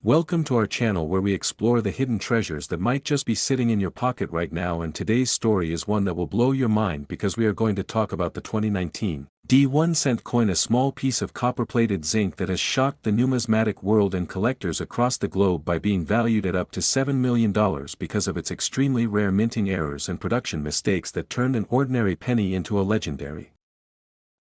Welcome to our channel where we explore the hidden treasures that might just be sitting in your pocket right now, and today's story is one that will blow your mind because we are going to talk about the 2019 D1 cent coin, a small piece of copper-plated zinc that has shocked the numismatic world and collectors across the globe by being valued at up to $7 million because of its extremely rare minting errors and production mistakes that turned an ordinary penny into a legendary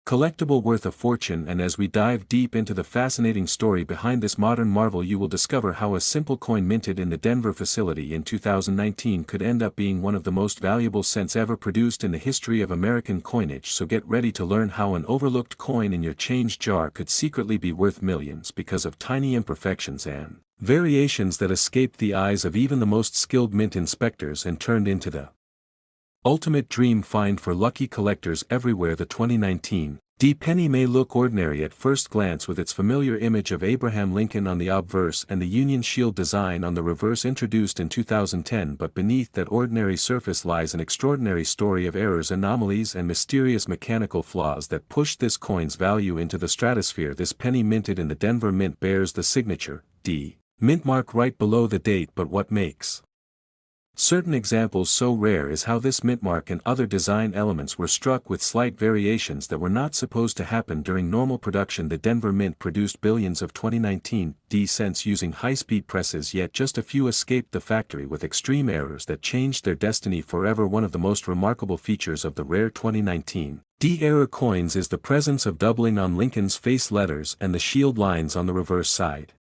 collectible worth a fortune. And as we dive deep into the fascinating story behind this modern marvel, you will discover how a simple coin minted in the Denver facility in 2019 could end up being one of the most valuable cents ever produced in the history of American coinage. So get ready to learn how an overlooked coin in your change jar could secretly be worth millions because of tiny imperfections and variations that escaped the eyes of even the most skilled mint inspectors and turned into the ultimate dream find for lucky collectors everywhere. The 2019 D penny may look ordinary at first glance, with its familiar image of Abraham Lincoln on the obverse and the Union Shield design on the reverse introduced in 2010, but beneath that ordinary surface lies an extraordinary story of errors, anomalies, and mysterious mechanical flaws that pushed this coin's value into the stratosphere. This penny, minted in the Denver Mint, bears the signature D mint mark right below the date, but what makes certain examples so rare is how this mint mark and other design elements were struck with slight variations that were not supposed to happen during normal production. The Denver Mint produced billions of 2019 D cents using high-speed presses, yet just a few escaped the factory with extreme errors that changed their destiny forever. One of the most remarkable features of the rare 2019 D era coins is the presence of doubling on Lincoln's face letters and the shield lines on the reverse side.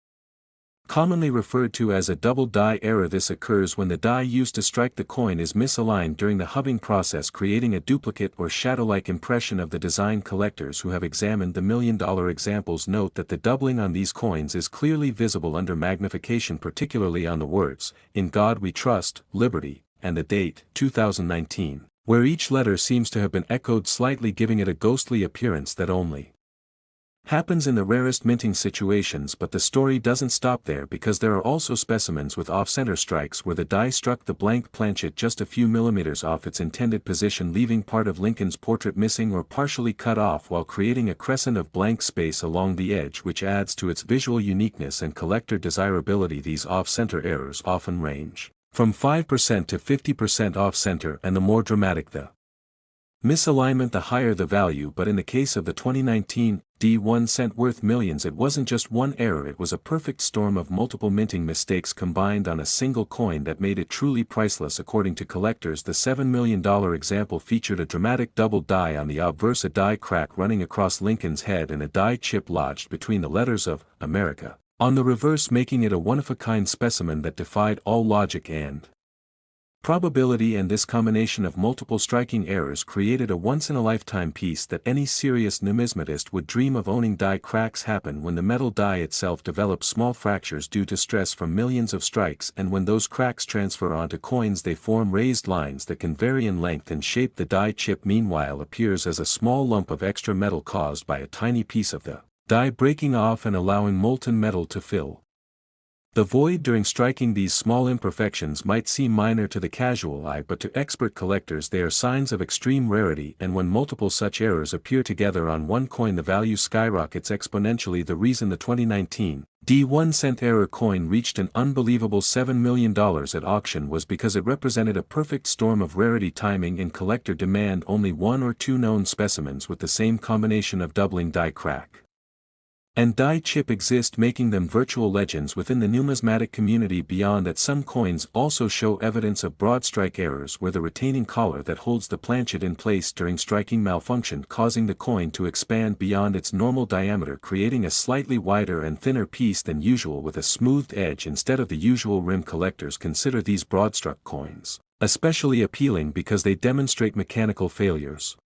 Commonly referred to as a double die error, this occurs when the die used to strike the coin is misaligned during the hubbing process, creating a duplicate or shadow-like impression of the design. Collectors who have examined the million-dollar examples note that the doubling on these coins is clearly visible under magnification, particularly on the words, "In God We Trust, Liberty," and the date, 2019, where each letter seems to have been echoed slightly, giving it a ghostly appearance that only happens in the rarest minting situations. But the story doesn't stop there, because there are also specimens with off-center strikes where the die struck the blank planchet just a few millimeters off its intended position, leaving part of Lincoln's portrait missing or partially cut off, while creating a crescent of blank space along the edge, which adds to its visual uniqueness and collector desirability. These off-center errors often range from 5% to 50% off-center, and the more dramatic the misalignment, the higher the value. But in the case of the 2019 D1 cent worth millions, it wasn't just one error, it was a perfect storm of multiple minting mistakes combined on a single coin that made it truly priceless. According to collectors, the $7 million example featured a dramatic double die on the obverse, a die crack running across Lincoln's head and a die chip lodged between the letters of America on the reverse, making it a one-of-a-kind specimen that defied all logic and probability. And this combination of multiple striking errors created a once-in-a-lifetime piece that any serious numismatist would dream of owning. Die cracks happen when the metal die itself develops small fractures due to stress from millions of strikes, and when those cracks transfer onto coins, they form raised lines that can vary in length and shape. The die chip, meanwhile, appears as a small lump of extra metal caused by a tiny piece of the die breaking off and allowing molten metal to fill the void during striking. These small imperfections might seem minor to the casual eye, but to expert collectors they are signs of extreme rarity, and when multiple such errors appear together on one coin, the value skyrockets exponentially. The reason the 2019 D1 cent error coin reached an unbelievable $7 million at auction was because it represented a perfect storm of rarity, timing, and collector demand. Only one or two known specimens with the same combination of doubling die crack and die chip exist, making them virtual legends within the numismatic community. Beyond that, some coins also show evidence of broad strike errors, where the retaining collar that holds the planchet in place during striking malfunctioned, causing the coin to expand beyond its normal diameter, creating a slightly wider and thinner piece than usual with a smoothed edge instead of the usual rim. Collectors consider these broad-struck coins especially appealing because they demonstrate mechanical failures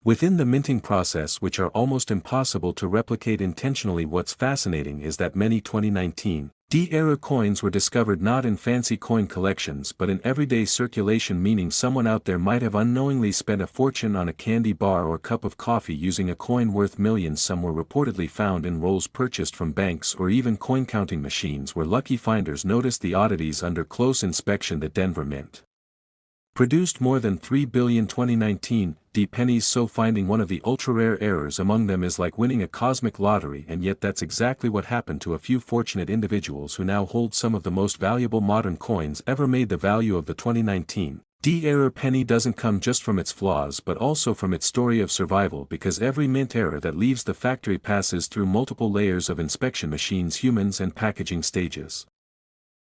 within the minting process which are almost impossible to replicate intentionally. What's fascinating is that many 2019 D-era coins were discovered not in fancy coin collections but in everyday circulation, meaning someone out there might have unknowingly spent a fortune on a candy bar or cup of coffee using a coin worth millions. Some were reportedly found in rolls purchased from banks or even coin counting machines, where lucky finders noticed the oddities under close inspection. The Denver Mint produced more than 3 billion 2019 D pennies, so finding one of the ultra-rare errors among them is like winning a cosmic lottery, and yet that's exactly what happened to a few fortunate individuals who now hold some of the most valuable modern coins ever made. The value of the 2019 D error penny doesn't come just from its flaws but also from its story of survival, because every mint error that leaves the factory passes through multiple layers of inspection machines, humans, and packaging stages,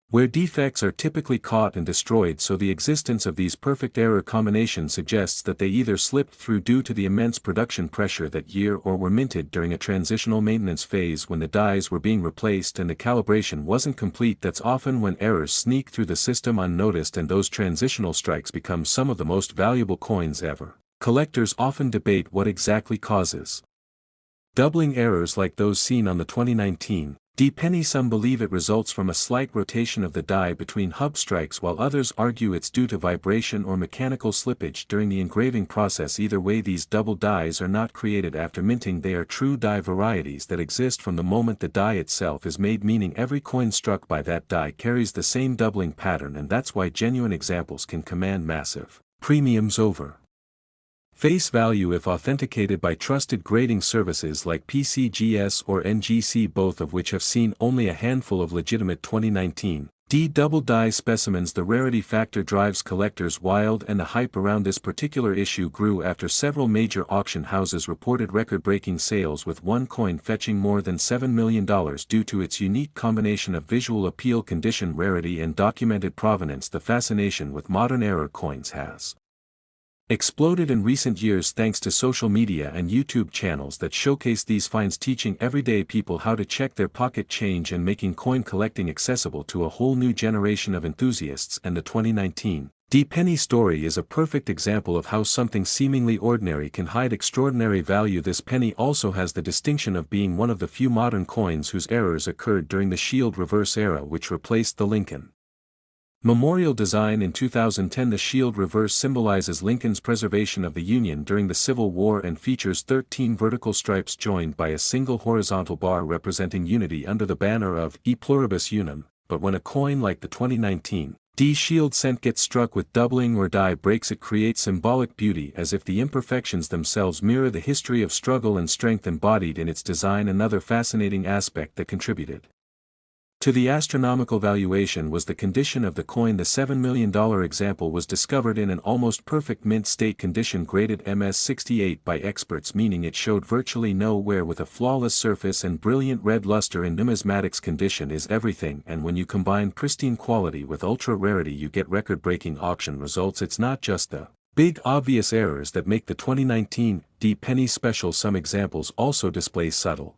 where defects are typically caught and destroyed. So the existence of these perfect error combinations suggests that they either slipped through due to the immense production pressure that year or were minted during a transitional maintenance phase when the dies were being replaced and the calibration wasn't complete. That's often when errors sneak through the system unnoticed, and those transitional strikes become some of the most valuable coins ever. Collectors often debate what exactly causes doubling errors like those seen on the 2019 D penny. Some believe it results from a slight rotation of the die between hub strikes, while others argue it's due to vibration or mechanical slippage during the engraving process. Either way, these double dies are not created after minting. They are true die varieties that exist from the moment the die itself is made, meaning every coin struck by that die carries the same doubling pattern, and that's why genuine examples can command massive premiums over face value if authenticated by trusted grading services like PCGS or NGC, both of which have seen only a handful of legitimate 2019 D double die specimens. The rarity factor drives collectors wild, and the hype around this particular issue grew after several major auction houses reported record-breaking sales, with one coin fetching more than $7 million due to its unique combination of visual appeal, condition, rarity, and documented provenance. The fascination with modern error coins has exploded in recent years thanks to social media and YouTube channels that showcase these finds, teaching everyday people how to check their pocket change and making coin collecting accessible to a whole new generation of enthusiasts. And the 2019 D penny story is a perfect example of how something seemingly ordinary can hide extraordinary value. This penny also has the distinction of being one of the few modern coins whose errors occurred during the shield reverse era, which replaced the Lincoln Memorial design in 2010. The shield reverse symbolizes Lincoln's preservation of the Union during the Civil War and features 13 vertical stripes joined by a single horizontal bar representing unity under the banner of E pluribus unum. But when a coin like the 2019 D shield cent gets struck with doubling or die breaks, it creates symbolic beauty, as if the imperfections themselves mirror the history of struggle and strength embodied in its design. Another fascinating aspect that contributed to the astronomical valuation was the condition of the coin. The $7 million example was discovered in an almost perfect mint state condition, graded MS68 by experts, meaning it showed virtually no wear, with a flawless surface and brilliant red luster. In numismatics, condition is everything, and when you combine pristine quality with ultra rarity, you get record-breaking auction results. It's not just the big obvious errors that make the 2019 D penny special. Some examples also display subtle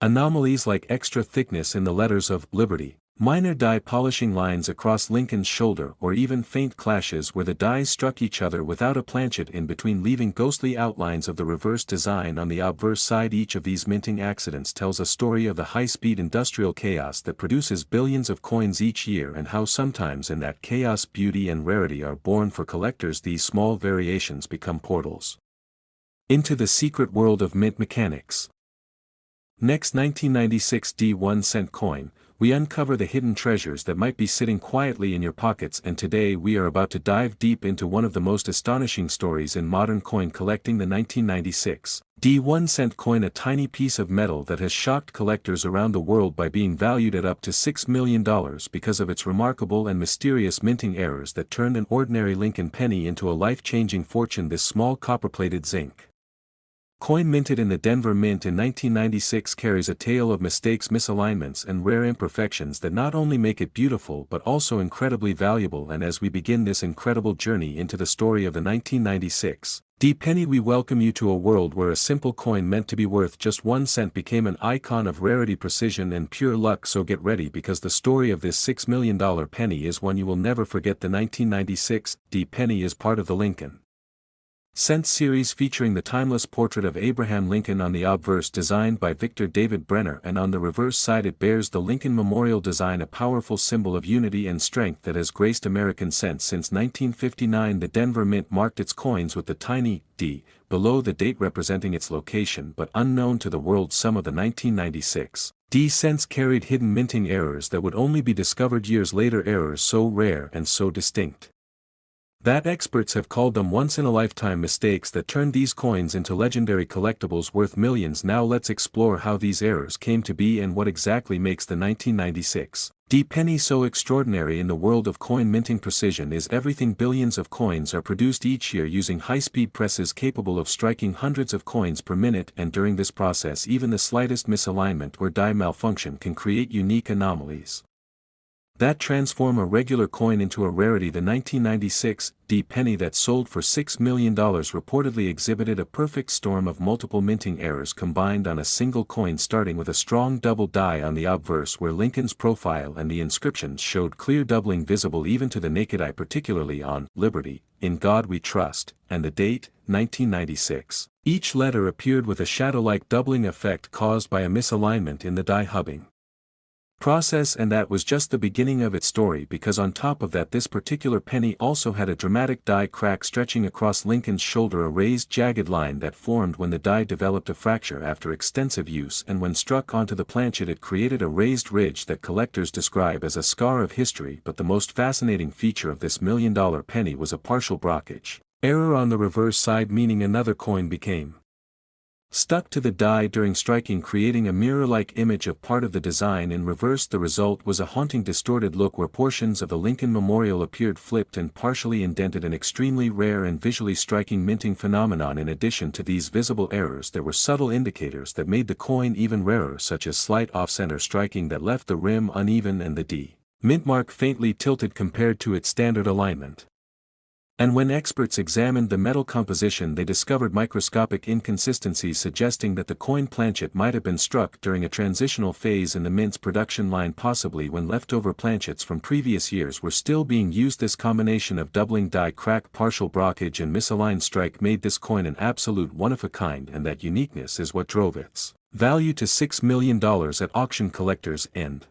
anomalies like extra thickness in the letters of Liberty, minor die polishing lines across Lincoln's shoulder, or even faint clashes where the dies struck each other without a planchet in between, leaving ghostly outlines of the reverse design on the obverse side. Each of these minting accidents tells a story of the high-speed industrial chaos that produces billions of coins each year, and how sometimes in that chaos beauty and rarity are born. For collectors, these small variations become portals into the secret world of mint mechanics. Next, 1996 D 1 cent coin. We uncover the hidden treasures that might be sitting quietly in your pockets, and today we are about to dive deep into one of the most astonishing stories in modern coin collecting, the 1996 D 1 cent coin, a tiny piece of metal that has shocked collectors around the world by being valued at up to $6 million because of its remarkable and mysterious minting errors that turned an ordinary Lincoln penny into a life-changing fortune. This small copper-plated zinc coin, minted in the Denver Mint in 1996, carries a tale of mistakes, misalignments, and rare imperfections that not only make it beautiful but also incredibly valuable. And as we begin this incredible journey into the story of the 1996 D penny, we welcome you to a world where a simple coin meant to be worth just 1 cent became an icon of rarity, precision, and pure luck. So get ready, because the story of this $6 million penny is one you will never forget. The 1996 D penny is part of the Lincoln Cent series, featuring the timeless portrait of Abraham Lincoln on the obverse, designed by Victor David Brenner, and on the reverse side it bears the Lincoln Memorial design, a powerful symbol of unity and strength that has graced American cents since 1959. The Denver Mint marked its coins with the tiny D below the date representing its location, but unknown to the world, some of the 1996 D cents carried hidden minting errors that would only be discovered years later, errors so rare and so distinct that experts have called them once-in-a-lifetime mistakes that turned these coins into legendary collectibles worth millions. Now let's explore how these errors came to be and what exactly makes the 1996 D penny so extraordinary. In the world of coin minting, precision is everything. Billions of coins are produced each year using high-speed presses capable of striking hundreds of coins per minute, and during this process even the slightest misalignment or die malfunction can create unique anomalies that transform a regular coin into a rarity. The 1996 D penny that sold for $6 million reportedly exhibited a perfect storm of multiple minting errors combined on a single coin, starting with a strong double die on the obverse where Lincoln's profile and the inscriptions showed clear doubling visible even to the naked eye, particularly on "Liberty, in God We Trust," and the date, 1996. Each letter appeared with a shadow-like doubling effect caused by a misalignment in the die hubbing process, and that was just the beginning of its story, because on top of that this particular penny also had a dramatic die crack stretching across Lincoln's shoulder, a raised jagged line that formed when the die developed a fracture after extensive use, and when struck onto the planchet it created a raised ridge that collectors describe as a scar of history. But the most fascinating feature of this $1 million penny was a partial blockage error on the reverse side, meaning another coin became stuck to the die during striking, creating a mirror-like image of part of the design in reverse. The result was a haunting distorted look where portions of the Lincoln Memorial appeared flipped and partially indented, an extremely rare and visually striking minting phenomenon. In addition to these visible errors, there were subtle indicators that made the coin even rarer, such as slight off-center striking that left the rim uneven and the D mint mark faintly tilted compared to its standard alignment. And when experts examined the metal composition they discovered microscopic inconsistencies suggesting that the coin planchet might have been struck during a transitional phase in the mint's production line, possibly when leftover planchets from previous years were still being used. This combination of doubling die crack, partial blockage and misaligned strike made this coin an absolute one-of-a-kind, and that uniqueness is what drove its value to $6 million at auction. Collectors and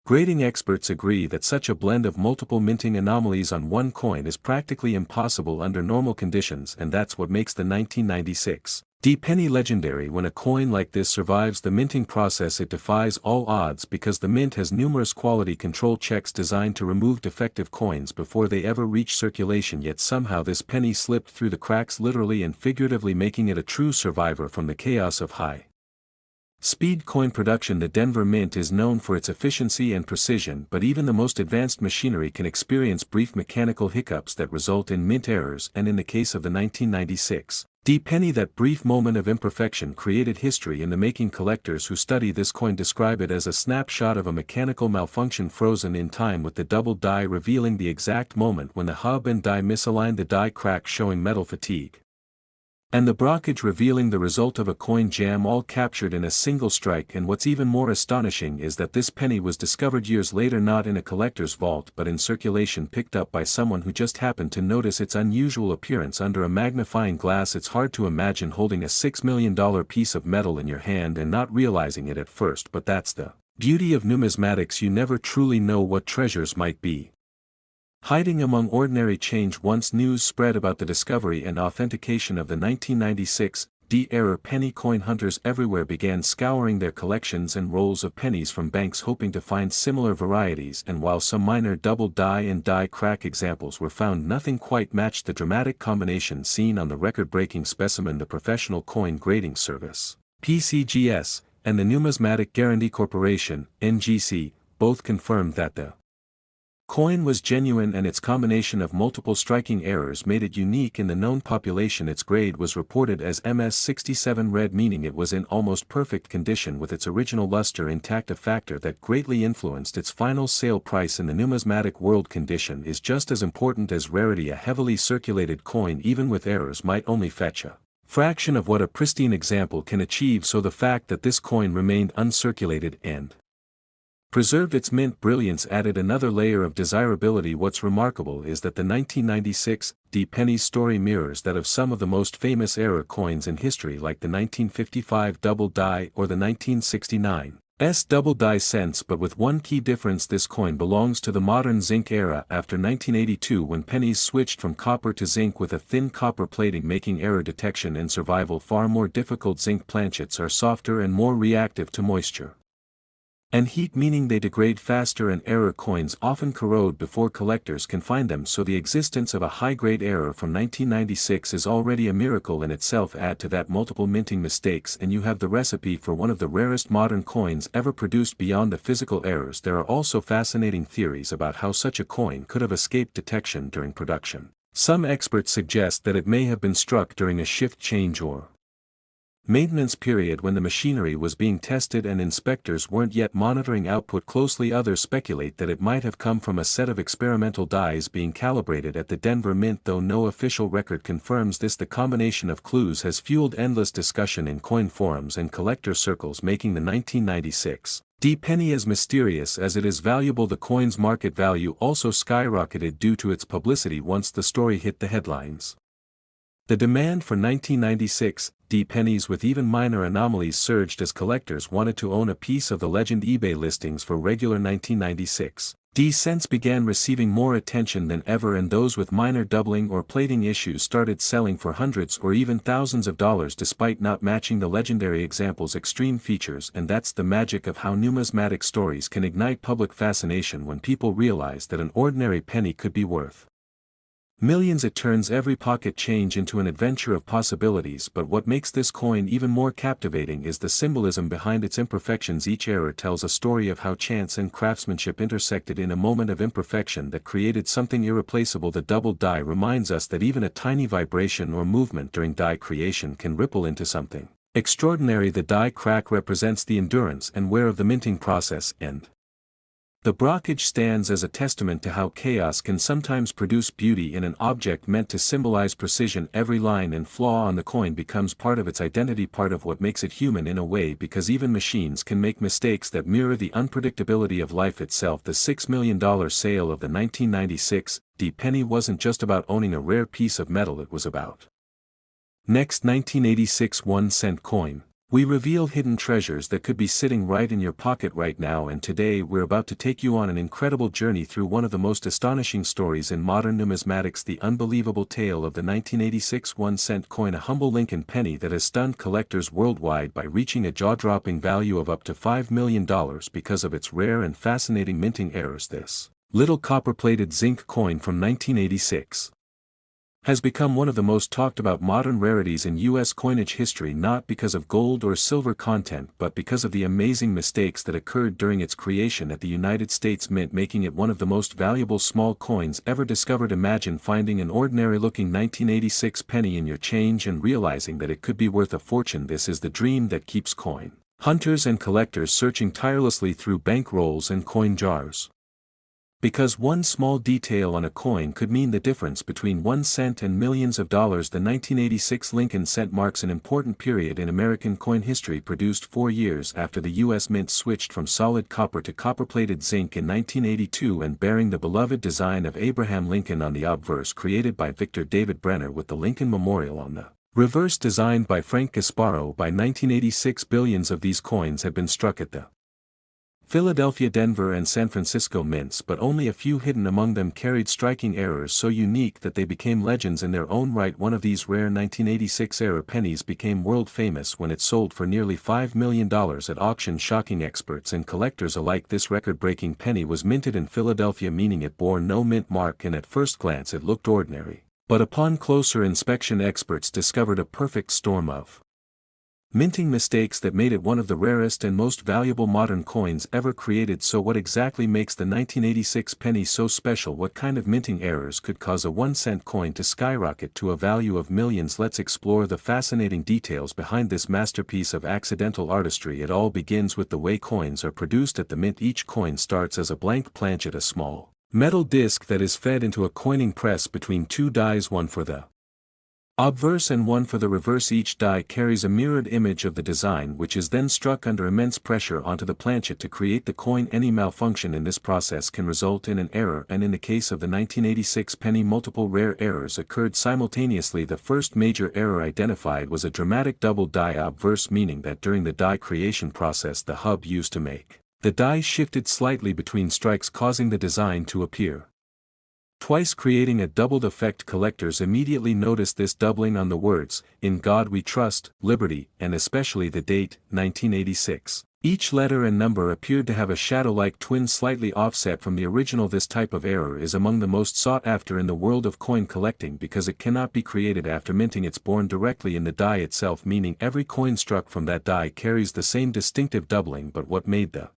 grading experts agree that such a blend of multiple minting anomalies on one coin is practically impossible under normal conditions, and that's what makes the 1996 D penny legendary. When a coin like this survives the minting process it defies all odds, because the mint has numerous quality control checks designed to remove defective coins before they ever reach circulation, yet somehow this penny slipped through the cracks, literally and figuratively, making it a true survivor from the chaos of high speed coin production. The Denver Mint is known for its efficiency and precision, but even the most advanced machinery can experience brief mechanical hiccups that result in mint errors, and in the case of the 1996 D penny that brief moment of imperfection created history in the making. Collectors who study this coin describe it as a snapshot of a mechanical malfunction frozen in time, with the double die revealing the exact moment when the hub and die misaligned, the die crack showing metal fatigue, and the blockage revealing the result of a coin jam, all captured in a single strike. And what's even more astonishing is that this penny was discovered years later, not in a collector's vault but in circulation, picked up by someone who just happened to notice its unusual appearance under a magnifying glass. It's hard to imagine holding a $6 million piece of metal in your hand and not realizing it at first, but that's the beauty of numismatics. You never truly know what treasures might be hiding among ordinary change. Once news spread about the discovery and authentication of the 1996 D era penny coin, hunters everywhere began scouring their collections and rolls of pennies from banks, hoping to find similar varieties, and while some minor double die and die crack examples were found, nothing quite matched the dramatic combination seen on the record-breaking specimen. The Professional Coin Grading Service (PCGS) and the Numismatic Guarantee Corporation (NGC) both confirmed that the coin was genuine, and its combination of multiple striking errors made it unique in the known population. Its grade was reported as MS67 red, meaning it was in almost perfect condition with its original luster intact, a factor that greatly influenced its final sale price. In the numismatic world, condition is just as important as rarity. A heavily circulated coin, even with errors, might only fetch a fraction of what a pristine example can achieve, so the fact that this coin remained uncirculated and preserved its mint brilliance added another layer of desirability. What's remarkable is that the 1996 D penny's story mirrors that of some of the most famous error coins in history, like the 1955 double die or the 1969 double die cents, but with one key difference: this coin belongs to the modern zinc era, after 1982, when pennies switched from copper to zinc with a thin copper plating, making error detection and survival far more difficult. Zinc planchets are softer and more reactive to moisture, And heat meaning they degrade faster, and error coins often corrode before collectors can find them, so the existence of a high-grade error from 1996 is already a miracle in itself. Add to that multiple minting mistakes and you have the recipe for one of the rarest modern coins ever produced. Beyond the physical errors, there are also fascinating theories about how such a coin could have escaped detection during production. Some experts suggest that it may have been struck during a shift change or maintenance period when the machinery was being tested and inspectors weren't yet monitoring output closely. Others speculate that it might have come from a set of experimental dies being calibrated at the Denver Mint, though no official record confirms this. The combination of clues has fueled endless discussion in coin forums and collector circles, making the 1996 penny as mysterious as it is valuable. The coin's market value also skyrocketed due to its publicity once the story hit the headlines. The demand for 1996 pennies with even minor anomalies surged as collectors wanted to own a piece of the legend. eBay listings for regular 1996 cents began receiving more attention than ever, and those with minor doubling or plating issues started selling for hundreds or even thousands of dollars despite not matching the legendary example's extreme features. And that's the magic of how numismatic stories can ignite public fascination when people realize that an ordinary penny could be worth millions. It turns every pocket change into an adventure of possibilities. But what makes this coin even more captivating is the symbolism behind its imperfections. Each error tells a story of how chance and craftsmanship intersected in a moment of imperfection that created something irreplaceable. The doubled die reminds us that even a tiny vibration or movement during die creation can ripple into something extraordinary. The die crack represents the endurance and wear of the minting process, and the blockage stands as a testament to how chaos can sometimes produce beauty in an object meant to symbolize precision. Every line and flaw on the coin becomes part of its identity, part of what makes it human in a way, because even machines can make mistakes that mirror the unpredictability of life itself. The $6 million sale of the 1996 penny wasn't just about owning a rare piece of metal, it was about next 1986 1-cent coin. We reveal hidden treasures that could be sitting right in your pocket right now, and today we're about to take you on an incredible journey through one of the most astonishing stories in modern numismatics, the unbelievable tale of the 1986 1-cent coin, a humble Lincoln penny that has stunned collectors worldwide by reaching a jaw-dropping value of up to $5 million because of its rare and fascinating minting errors. This little copper-plated zinc coin from 1986 has become one of the most talked about modern rarities in U.S. coinage history, not because of gold or silver content but because of the amazing mistakes that occurred during its creation at the United States Mint, making it one of the most valuable small coins ever discovered. Imagine finding an ordinary-looking 1986 penny in your change and realizing that it could be worth a fortune. This is the dream that keeps coin hunters and collectors searching tirelessly through bank rolls and coin jars. Because one small detail on a coin could mean the difference between 1 cent and millions of dollars. The 1986 Lincoln cent marks an important period in American coin history, produced 4 years after the U.S. Mint switched from solid copper to copper-plated zinc in 1982, and bearing the beloved design of Abraham Lincoln on the obverse created by Victor David Brenner, with the Lincoln Memorial on the reverse designed by Frank Gasparo. By 1986, billions of these coins had been struck at the Philadelphia, Denver and San Francisco mints, but only a few hidden among them carried striking errors so unique that they became legends in their own right. One of these rare 1986 era pennies became world famous when it sold for nearly $5 million at auction, shocking experts and collectors alike. This record-breaking penny was minted in Philadelphia, meaning it bore no mint mark, and at first glance it looked ordinary. But upon closer inspection, experts discovered a perfect storm of minting mistakes that made it one of the rarest and most valuable modern coins ever created. So what exactly makes the 1986 penny so special? What kind of minting errors could cause a 1-cent coin to skyrocket to a value of millions? Let's explore the fascinating details behind this masterpiece of accidental artistry. It all begins with the way coins are produced at the mint. Each coin starts as a blank planchet, a small metal disc that is fed into a coining press between two dies, one for the obverse and one for the reverse. Each die carries a mirrored image of the design, which is then struck under immense pressure onto the planchet to create the coin. Any malfunction in this process can result in an error, and in the case of the 1986 penny, multiple rare errors occurred simultaneously. The first major error identified was a dramatic double die obverse, meaning that during the die creation process the hub used to make the die shifted slightly between strikes, causing the design to appear twice, creating a doubled effect. Collectors immediately noticed this doubling on the words, "In God We Trust," "Liberty," and especially the date, 1986. Each letter and number appeared to have a shadow-like twin slightly offset from the original. This type of error is among the most sought after in the world of coin collecting because it cannot be created after minting. It's born directly in the die itself, meaning every coin struck from that die carries the same distinctive doubling. But what made the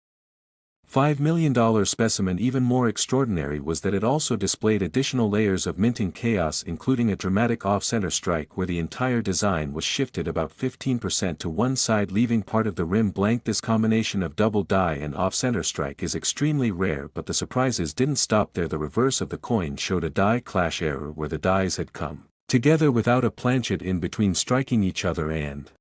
$5 million specimen even more extraordinary was that it also displayed additional layers of minting chaos, including a dramatic off-center strike where the entire design was shifted about 15% to one side, leaving part of the rim blank. This combination of double die and off-center strike is extremely rare, but the surprises didn't stop there. The reverse of the coin showed a die clash error where the dies had come together without a planchet in between, striking each other and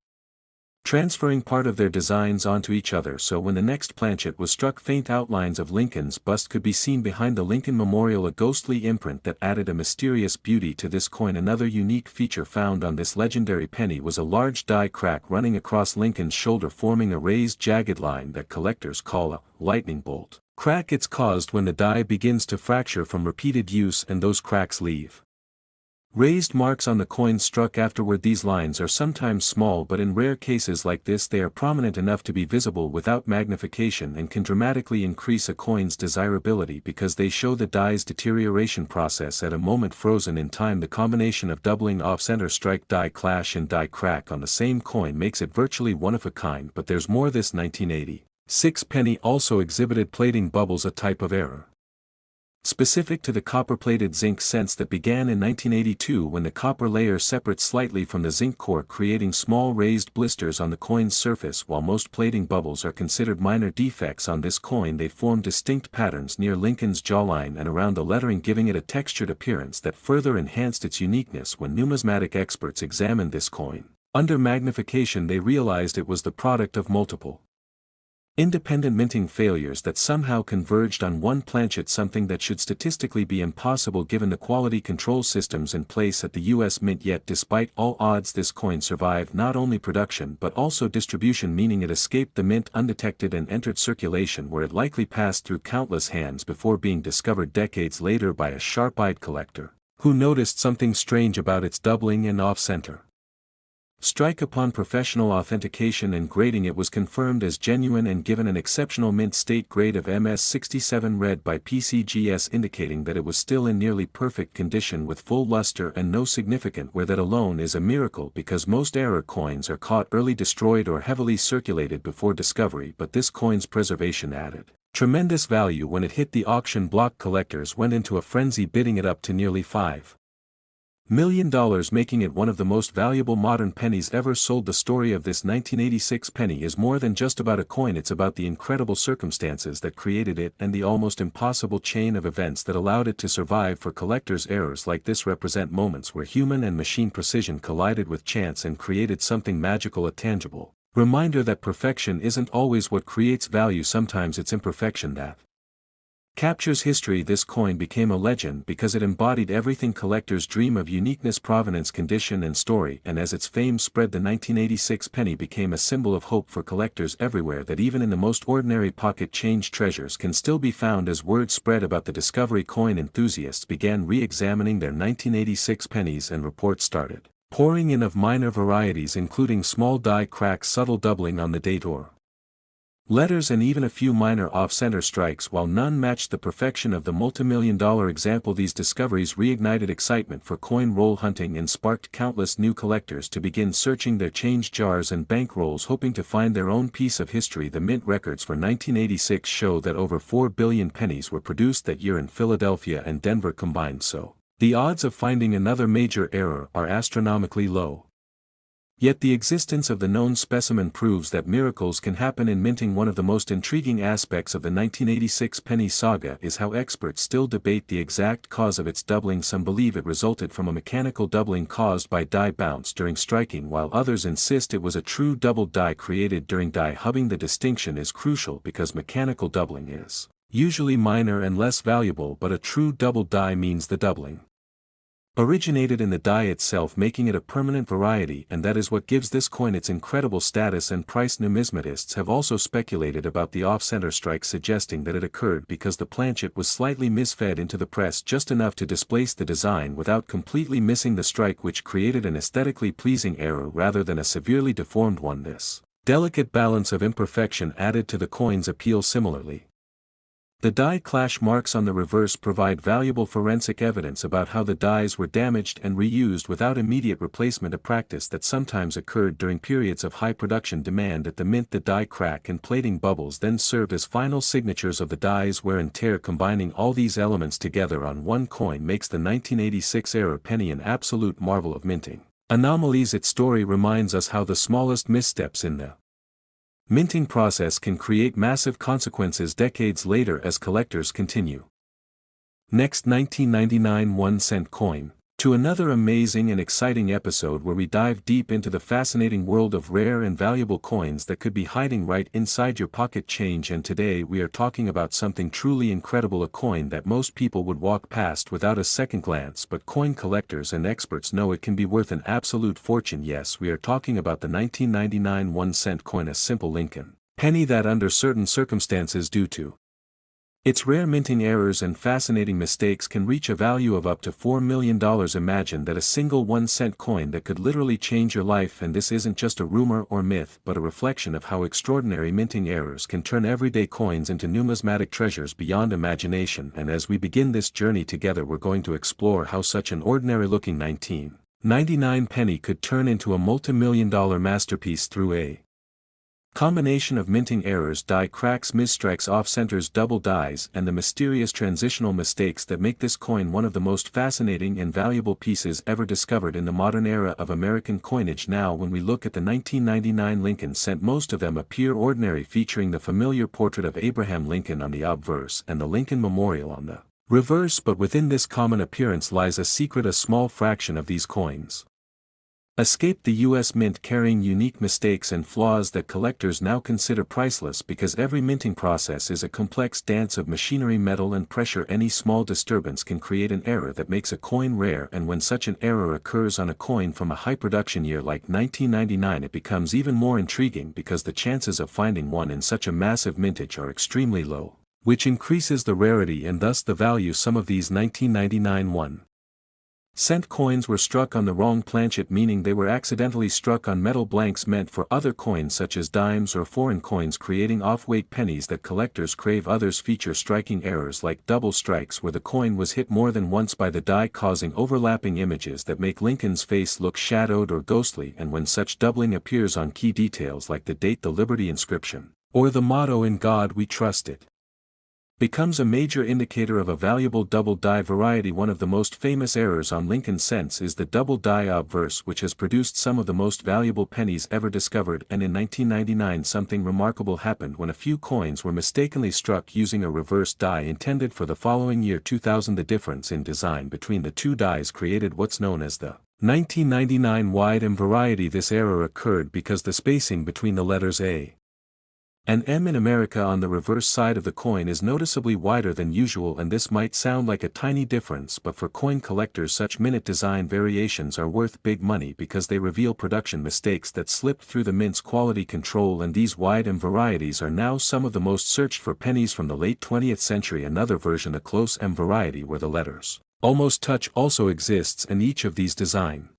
transferring part of their designs onto each other. So when the next planchet was struck, faint outlines of Lincoln's bust could be seen behind the Lincoln Memorial, a ghostly imprint that added a mysterious beauty to this coin. Another unique feature found on this legendary penny was a large die crack running across Lincoln's shoulder, forming a raised jagged line that collectors call a lightning bolt crack. It's caused when the die begins to fracture from repeated use, and those cracks leave raised marks on the coins struck afterward. These lines are sometimes small, but in rare cases like this they are prominent enough to be visible without magnification and can dramatically increase a coin's desirability because they show the die's deterioration process at a moment frozen in time. The combination of doubling, off-center strike, die clash and die crack on the same coin makes it virtually one of a kind. But there's more. This 1986 penny also exhibited plating bubbles, a type of error specific to the copper-plated zinc cents that began in 1982 when the copper layer separates slightly from the zinc core, creating small raised blisters on the coin's surface. While most plating bubbles are considered minor defects on this coin, they form distinct patterns near Lincoln's jawline and around the lettering, giving it a textured appearance that further enhanced its uniqueness. When numismatic experts examined this coin under magnification, they realized it was the product of multiple independent minting failures that somehow converged on one planchet, something that should statistically be impossible given the quality control systems in place at the US Mint. Yet despite all odds, this coin survived not only production but also distribution, meaning it escaped the mint undetected and entered circulation, where it likely passed through countless hands before being discovered decades later by a sharp-eyed collector who noticed something strange about its doubling and off-center strike. Upon professional authentication and grading, it was confirmed as genuine and given an exceptional mint state grade of MS67 red by PCGS, indicating that it was still in nearly perfect condition with full luster and no significant wear. That alone is a miracle because most error coins are caught early, destroyed or heavily circulated before discovery, but this coin's preservation added tremendous value. When it hit the auction block, collectors went into a frenzy, bidding it up to nearly $5 million, making it one of the most valuable modern pennies ever sold. The story of this 1986 penny is more than just about a coin. It's about the incredible circumstances that created it and the almost impossible chain of events that allowed it to survive. For collectors, errors like this represent moments where human and machine precision collided with chance and created something magical, a tangible reminder that perfection isn't always what creates value. Sometimes it's imperfection that captures history. This coin became a legend because it embodied everything collectors dream of: uniqueness, provenance, condition and story. And as its fame spread, the 1986 penny became a symbol of hope for collectors everywhere, that even in the most ordinary pocket change treasures can still be found. As word spread about the discovery, coin enthusiasts began re-examining their 1986 pennies and reports started pouring in of minor varieties, including small die cracks, subtle doubling on the date or letters, and even a few minor off-center strikes. While none matched the perfection of the multimillion-dollar example, these discoveries reignited excitement for coin roll hunting and sparked countless new collectors to begin searching their change jars and bank rolls, hoping to find their own piece of history. The mint records for 1986 show that over 4 billion pennies were produced that year in Philadelphia and Denver combined, so the odds of finding another major error are astronomically low. Yet the existence of the known specimen proves that miracles can happen in minting. One of the most intriguing aspects of the 1986 penny saga is how experts still debate the exact cause of its doubling. Some believe it resulted from a mechanical doubling caused by die bounce during striking, while others insist it was a true double die created during die hubbing. The distinction is crucial because mechanical doubling is usually minor and less valuable, but a true double die means the doubling originated in the die itself, making it a permanent variety, and that is what gives this coin its incredible status and price. Numismatists have also speculated about the off-center strike, suggesting that it occurred because the planchet was slightly misfed into the press, just enough to displace the design without completely missing the strike, which created an aesthetically pleasing error rather than a severely deformed one. This delicate balance of imperfection added to the coin's appeal similarly. The die clash marks on the reverse provide valuable forensic evidence about how the dies were damaged and reused without immediate replacement, a practice that sometimes occurred during periods of high production demand at the mint. The die crack and plating bubbles then served as final signatures of the die's wear and tear. Combining all these elements together on one coin makes the 1986 era penny an absolute marvel of minting anomalies. Its story reminds us how the smallest missteps in the minting process can create massive consequences decades later as collectors continue. Next, 1999 1-cent coin. To another amazing and exciting episode where we dive deep into the fascinating world of rare and valuable coins that could be hiding right inside your pocket change. And today we are talking about something truly incredible, a coin that most people would walk past without a second glance, but coin collectors and experts know it can be worth an absolute fortune. Yes, we are talking about the 1999 1-cent coin, a simple Lincoln penny that under certain circumstances, due to its rare minting errors and fascinating mistakes, can reach a value of up to $4 million. Imagine that, a single 1-cent coin that could literally change your life. And this isn't just a rumor or myth, but a reflection of how extraordinary minting errors can turn everyday coins into numismatic treasures beyond imagination. And as we begin this journey together, we're going to explore how such an ordinary-looking 1999 penny could turn into a multi-million-dollar masterpiece through a combination of minting errors, die cracks, misstrikes, off-centers, double dies, and the mysterious transitional mistakes that make this coin one of the most fascinating and valuable pieces ever discovered in the modern era of American coinage. Now, when we look at the 1999 Lincoln cent, most of them appear ordinary, featuring the familiar portrait of Abraham Lincoln on the obverse and the Lincoln Memorial on the reverse. But within this common appearance lies a secret. A small fraction of these coins escaped the U.S. Mint, carrying unique mistakes and flaws that collectors now consider priceless, because every minting process is a complex dance of machinery, metal, and pressure. Any small disturbance can create an error that makes a coin rare, and when such an error occurs on a coin from a high-production year like 1999, it becomes even more intriguing because the chances of finding one in such a massive mintage are extremely low, which increases the rarity and thus the value. Some of these 1999 1-cent coins were struck on the wrong planchet, meaning they were accidentally struck on metal blanks meant for other coins such as dimes or foreign coins, creating off-weight pennies that collectors crave. Others feature striking errors like double strikes, where the coin was hit more than once by the die, causing overlapping images that make Lincoln's face look shadowed or ghostly. And when such doubling appears on key details like the date, the Liberty inscription, or the motto "In God We Trust," it becomes a major indicator of a valuable double die variety. One of the most famous errors on Lincoln cents is the double die obverse, which has produced some of the most valuable pennies ever discovered. And in 1999 something remarkable happened when a few coins were mistakenly struck using a reverse die intended for the following year, 2000. The difference in design between the two dies created what's known as the 1999 wide M variety. This error occurred because the spacing between the letters A and M in America on the reverse side of the coin is noticeably wider than usual, and this might sound like a tiny difference, but for coin collectors such minute design variations are worth big money because they reveal production mistakes that slipped through the mint's quality control. And these wide M varieties are now some of the most searched for pennies from the late 20th century. Another version, a close M variety where the letters almost touch, also exists, and each of these design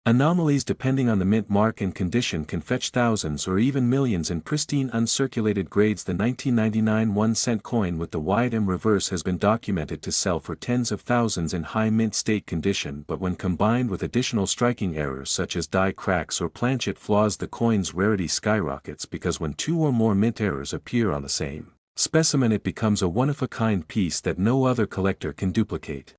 anomalies, depending on the mint mark and condition, can fetch thousands or even millions in pristine uncirculated grades. The 1999 1-cent coin with the wide M reverse has been documented to sell for tens of thousands in high mint state condition, but when combined with additional striking errors such as die cracks or planchet flaws, the coin's rarity skyrockets, because when two or more mint errors appear on the same specimen, it becomes a one-of-a-kind piece that no other collector can duplicate.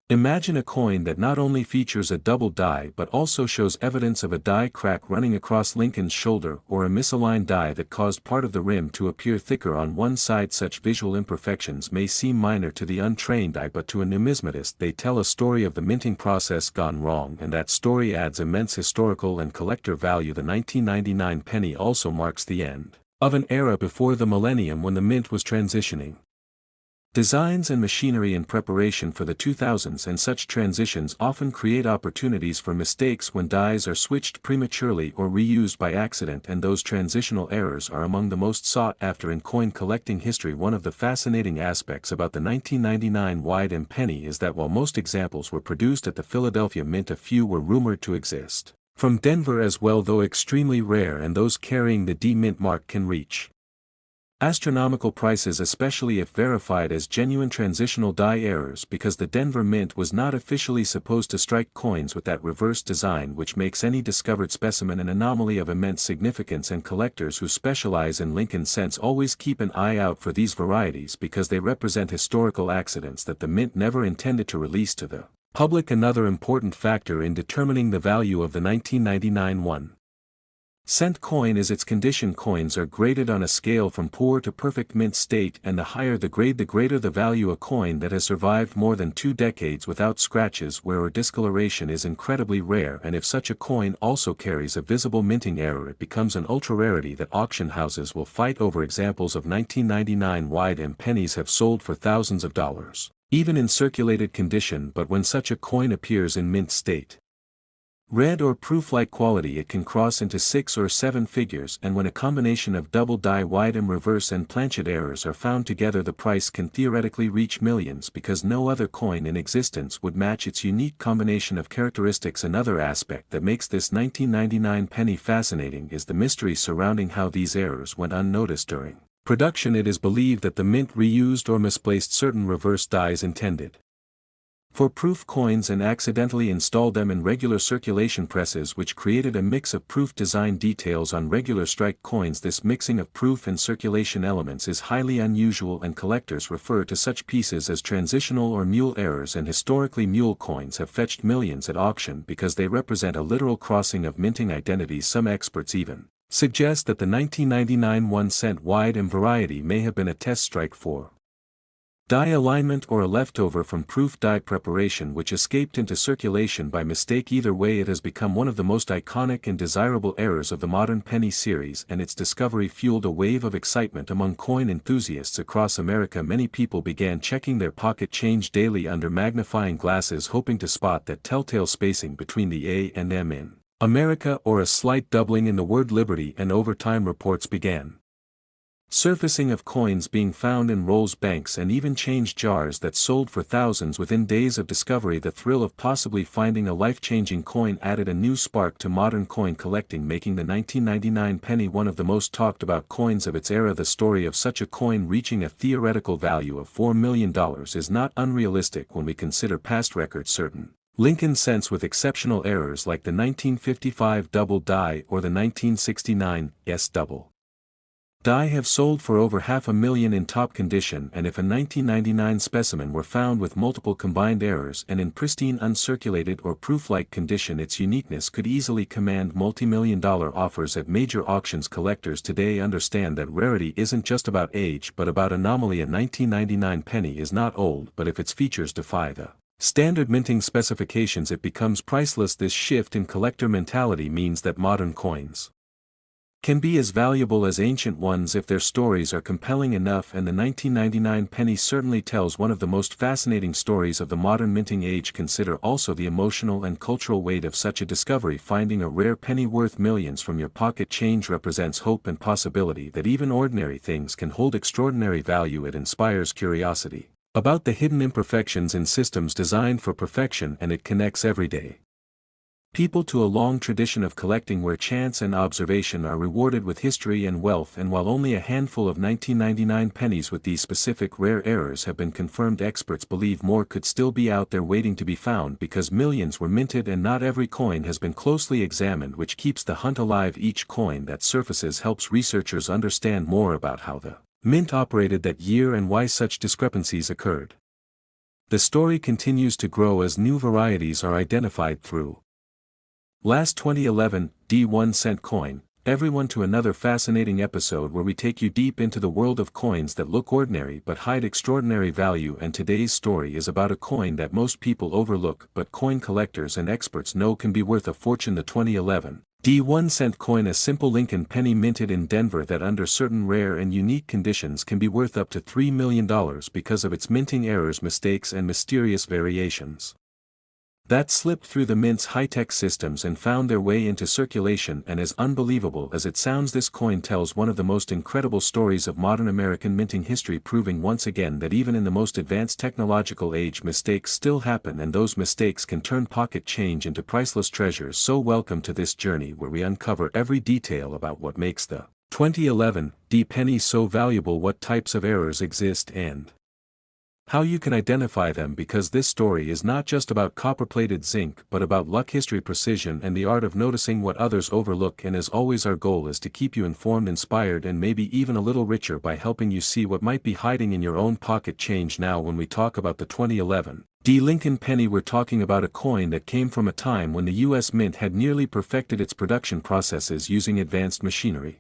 Imagine a coin that not only features a double die but also shows evidence of a die crack running across Lincoln's shoulder, or a misaligned die that caused part of the rim to appear thicker on one side. Such visual imperfections may seem minor to the untrained eye, but to a numismatist they tell a story of the minting process gone wrong, and that story adds immense historical and collector value. The 1999 penny also marks the end of an era before the millennium when the mint was transitioning designs and machinery in preparation for the 2000s, and such transitions often create opportunities for mistakes when dies are switched prematurely or reused by accident, and those transitional errors are among the most sought after in coin collecting history. One of the fascinating aspects about the 1999 wide M penny is that while most examples were produced at the Philadelphia Mint, a few were rumored to exist From Denver as well, though extremely rare, and those carrying the D mint mark can reach astronomical prices, especially if verified as genuine transitional die errors, because the Denver Mint was not officially supposed to strike coins with that reverse design, which makes any discovered specimen an anomaly of immense significance, and collectors who specialize in Lincoln cents always keep an eye out for these varieties because they represent historical accidents that the Mint never intended to release to the public. Another important factor in determining the value of the 1999 1-cent coin is its condition. Coins are graded on a scale from poor to perfect mint state, and the higher the grade, the greater the value. A coin that has survived more than 2 decades without scratches, wear, or discoloration is incredibly rare, and if such a coin also carries a visible minting error, it becomes an ultra-rarity that auction houses will fight over. Examples of 1999 wide and pennies have sold for thousands of dollars, even in circulated condition, but when such a coin appears in mint state, red or proof-like quality, it can cross into 6 or 7 figures, and when a combination of double die wide and reverse and planchet errors are found together, the price can theoretically reach millions, because no other coin in existence would match its unique combination of characteristics. Another aspect that makes this 1999 penny fascinating is the mystery surrounding how these errors went unnoticed during production. It is believed that the Mint reused or misplaced certain reverse dies intended for proof coins and accidentally installed them in regular circulation presses, which created a mix of proof design details on regular strike coins. This mixing of proof and circulation elements is highly unusual, and collectors refer to such pieces as transitional or mule errors, and historically mule coins have fetched millions at auction because they represent a literal crossing of minting identities. Some experts even suggest that the 1999 1-cent wide M variety may have been a test strike for die alignment, or a leftover from proof die preparation which escaped into circulation by mistake. Either way, it has become one of the most iconic and desirable errors of the modern penny series, and its discovery fueled a wave of excitement among coin enthusiasts across America. Many people began checking their pocket change daily under magnifying glasses, hoping to spot that telltale spacing between the A and M in America, or a slight doubling in the word liberty, and over time reports began surfacing of coins being found in rolls, banks, and even change jars that sold for thousands within days of discovery. The thrill of possibly finding a life-changing coin added a new spark to modern coin collecting, making the 1999 penny one of the most talked about coins of its era. The story of such a coin reaching a theoretical value of $4 million is not unrealistic when we consider past records. Certain Lincoln cents with exceptional errors like the 1955 double die or the 1969 double die have sold for over $500,000 in top condition, and if a 1999 specimen were found with multiple combined errors and in pristine uncirculated or proof-like condition, its uniqueness could easily command multi-million-dollar offers at major auctions. Collectors today understand that rarity isn't just about age but about anomaly. A 1999 penny is not old, but if its features defy the standard minting specifications, it becomes priceless. This shift in collector mentality means that modern coins can be as valuable as ancient ones if their stories are compelling enough, and the 1999 penny certainly tells one of the most fascinating stories of the modern minting age. Consider also the emotional and cultural weight of such a discovery. Finding a rare penny worth millions from your pocket change represents hope and possibility that even ordinary things can hold extraordinary value. It inspires curiosity about the hidden imperfections in systems designed for perfection, and it connects everyday people to a long tradition of collecting where chance and observation are rewarded with history and wealth. And while only a handful of 1999 pennies with these specific rare errors have been confirmed, experts believe more could still be out there waiting to be found, because millions were minted and not every coin has been closely examined, which keeps the hunt alive. Each coin that surfaces helps researchers understand more about how the mint operated that year and why such discrepancies occurred. The story continues to grow as new varieties are identified through last 2011 D1-cent coin. Everyone to another fascinating episode where we take you deep into the world of coins that look ordinary but hide extraordinary value. And today's story is about a coin that most people overlook but coin collectors and experts know can be worth a fortune. The 2011 D1-cent coin, a simple Lincoln penny minted in Denver that under certain rare and unique conditions can be worth up to $3 million because of its minting errors, mistakes, and mysterious variations. that slipped through the mint's high-tech systems and found their way into circulation. And as unbelievable as it sounds, this coin tells one of the most incredible stories of modern American minting history, proving once again that even in the most advanced technological age mistakes still happen, and those mistakes can turn pocket change into priceless treasures. So welcome to this journey where we uncover every detail about what makes the 2011 penny so valuable, what types of errors exist, and how you can identify them, because this story is not just about copper-plated zinc but about luck, history, precision, and the art of noticing what others overlook. And as always, our goal is to keep you informed, inspired, and maybe even a little richer by helping you see what might be hiding in your own pocket change. Now, when we talk about the 2011 Lincoln penny, we're talking about a coin that came from a time when the U.S. Mint had nearly perfected its production processes using advanced machinery,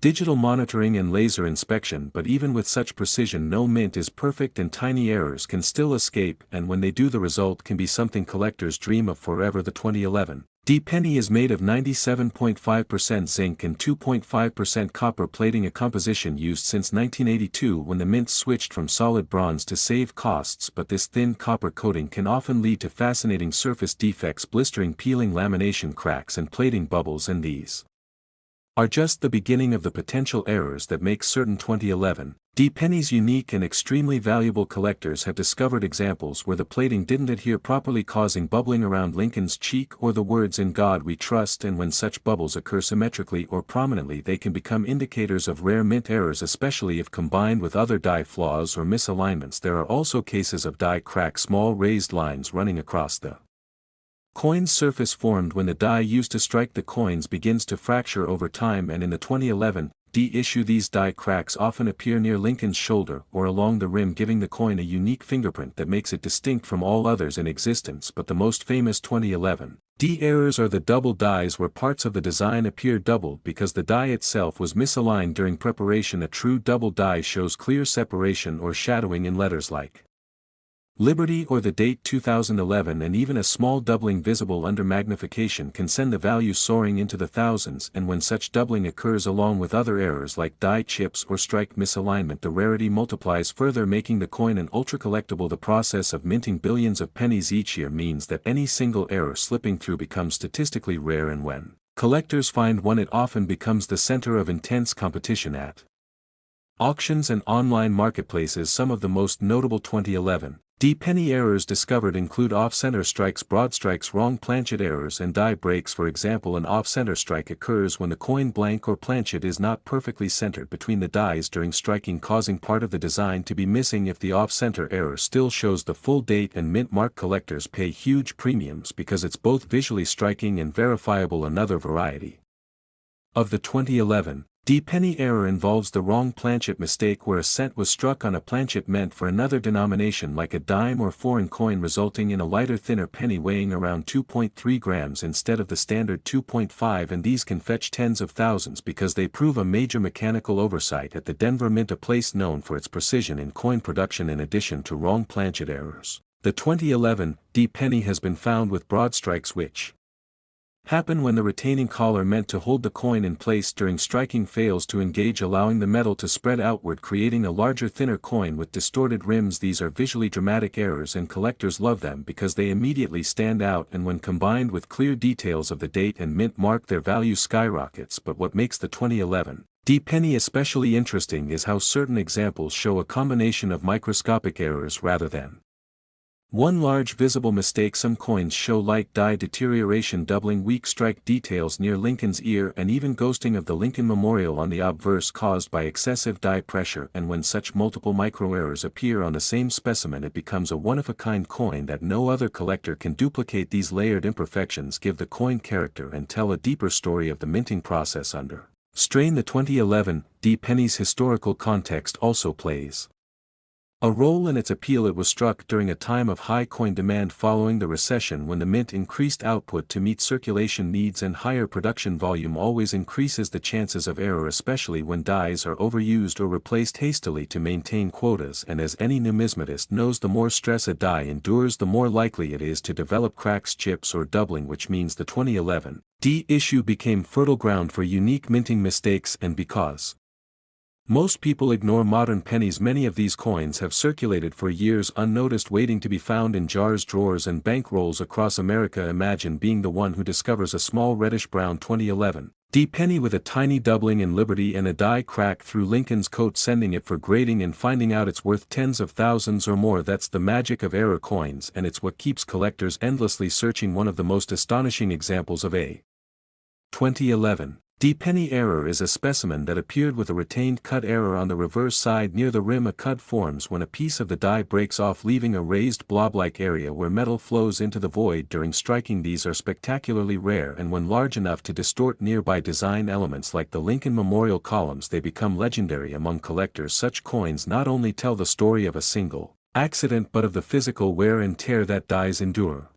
digital monitoring, and laser inspection. But even with such precision, no mint is perfect, and tiny errors can still escape, and when they do, the result can be something collectors dream of forever. The 2011 penny is made of 97.5% zinc and 2.5% copper plating, a composition used since 1982 when the mint switched from solid bronze to save costs. But this thin copper coating can often lead to fascinating surface defects, blistering, peeling, lamination cracks, and plating bubbles, and these are just the beginning of the potential errors that make certain 2011 pennies unique and extremely valuable. Collectors have discovered examples where the plating didn't adhere properly, causing bubbling around Lincoln's cheek or the words "In God We Trust," and when such bubbles occur symmetrically or prominently, they can become indicators of rare mint errors, especially if combined with other die flaws or misalignments. There are also cases of die cracks, small raised lines running across the coin's surface formed when the die used to strike the coins begins to fracture over time. And in the 2011 issue, these die cracks often appear near Lincoln's shoulder or along the rim, giving the coin a unique fingerprint that makes it distinct from all others in existence. But the most famous 2011 errors are the double dies, where parts of the design appear doubled because the die itself was misaligned during preparation. A true double die shows clear separation or shadowing in letters like Liberty or the date 2011, and even a small doubling visible under magnification can send the value soaring into the thousands. And when such doubling occurs along with other errors like die chips or strike misalignment, the rarity multiplies further, making the coin an ultra collectible. The process of minting billions of pennies each year means that any single error slipping through becomes statistically rare, and when collectors find one, it often becomes the center of intense competition at auctions and online marketplaces. Some of the most notable 2011 penny errors discovered include off-center strikes, broad strikes, wrong planchet errors, and die breaks. For example, an off-center strike occurs when the coin blank or planchet is not perfectly centered between the dies during striking, causing part of the design to be missing. If the off-center error still shows the full date and mint mark, collectors pay huge premiums because it's both visually striking and verifiable. Another variety of the 2011 penny error involves the wrong planchet mistake, where a cent was struck on a planchet meant for another denomination like a dime or foreign coin, resulting in a lighter, thinner penny weighing around 2.3 grams instead of the standard 2.5, and these can fetch tens of thousands because they prove a major mechanical oversight at the Denver Mint, a place known for its precision in coin production. In addition to wrong planchet errors, the 2011 penny has been found with broad strikes, which happen when the retaining collar meant to hold the coin in place during striking fails to engage, allowing the metal to spread outward, creating a larger, thinner coin with distorted rims. These are visually dramatic errors, and collectors love them because they immediately stand out, and when combined with clear details of the date and mint mark, their value skyrockets. But what makes the 2011 penny especially interesting is how certain examples show a combination of microscopic errors rather than one large visible mistake. Some coins show light die deterioration, doubling, weak strike details near Lincoln's ear, and even ghosting of the Lincoln Memorial on the obverse caused by excessive die pressure. And when such multiple micro-errors appear on the same specimen, it becomes a one-of-a-kind coin that no other collector can duplicate. These layered imperfections give the coin character and tell a deeper story of the minting process under strain. The 2011 penny's historical context also plays a role in its appeal. It was struck during a time of high coin demand following the recession, when the mint increased output to meet circulation needs, and higher production volume always increases the chances of error, especially when dies are overused or replaced hastily to maintain quotas. And as any numismatist knows, the more stress a die endures, the more likely it is to develop cracks, chips, or doubling, which means the 2011 issue became fertile ground for unique minting mistakes. And because Most people ignore modern pennies. Many of these coins have circulated for years unnoticed, waiting to be found in jars, drawers and bank rolls across America. Imagine being the one who discovers a small reddish-brown 2011 D penny with a tiny doubling in Liberty and a die crack through Lincoln's coat, sending it for grading and finding out it's worth tens of thousands or more. That's the magic of error coins, and it's what keeps collectors endlessly searching. One of the most astonishing examples of a 2011 D penny error is a specimen that appeared with a retained cut error on the reverse side near the rim. A cut forms when a piece of the die breaks off, leaving a raised blob-like area where metal flows into the void during striking. These are spectacularly rare, and when large enough to distort nearby design elements like the Lincoln Memorial columns, they become legendary among collectors. Such coins not only tell the story of a single accident but of the physical wear and tear that dies endure.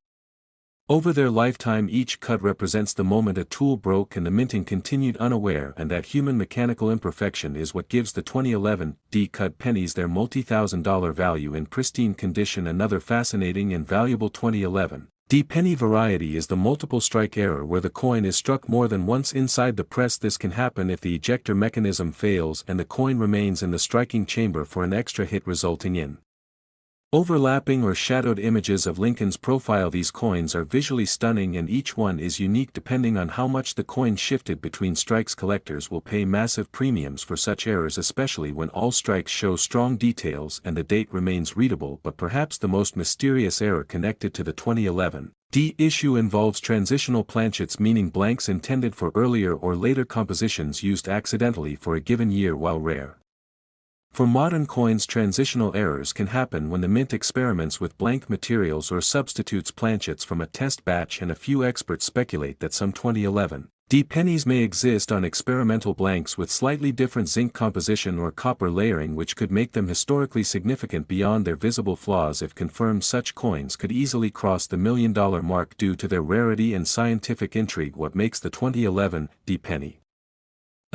Over their lifetime, each cut represents the moment a tool broke and the minting continued unaware, and that human mechanical imperfection is what gives the 2011 D cut pennies their multi-thousand-dollar value in pristine condition. Another fascinating and valuable 2011 D penny variety is the multiple strike error, where the coin is struck more than once inside the press. This can happen if the ejector mechanism fails and the coin remains in the striking chamber for an extra hit, resulting in overlapping or shadowed images of Lincoln's profile. These coins are visually stunning, and each one is unique depending on how much the coin shifted between strikes. Collectors will pay massive premiums for such errors, especially when all strikes show strong details and the date remains readable. But perhaps the most mysterious error connected to the 2011 D issue involves transitional planchets, meaning blanks intended for earlier or later compositions used accidentally for a given year. While rare for modern coins, transitional errors can happen when the mint experiments with blank materials or substitutes planchets from a test batch, and a few experts speculate that some 2011 D pennies may exist on experimental blanks with slightly different zinc composition or copper layering, which could make them historically significant beyond their visible flaws. If confirmed, such coins could easily cross the $1 million mark due to their rarity and scientific intrigue. What makes the 2011 D penny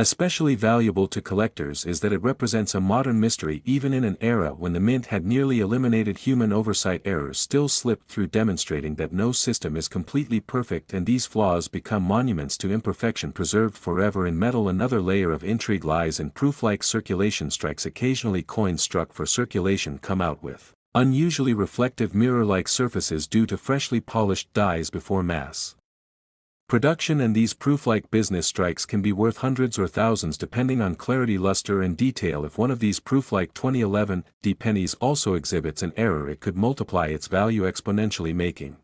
especially valuable to collectors is that it represents a modern mystery. Even in an era when the mint had nearly eliminated human oversight, errors still slipped through, demonstrating that no system is completely perfect, and these flaws become monuments to imperfection, preserved forever in metal. Another layer of intrigue lies in proof-like circulation strikes. Occasionally, coins struck for circulation come out with unusually reflective mirror-like surfaces due to freshly polished dies before mass production, and these proof-like business strikes can be worth hundreds or thousands depending on clarity, luster and detail. If one of these proof-like 2011 D pennies also exhibits an error, it could multiply its value exponentially, making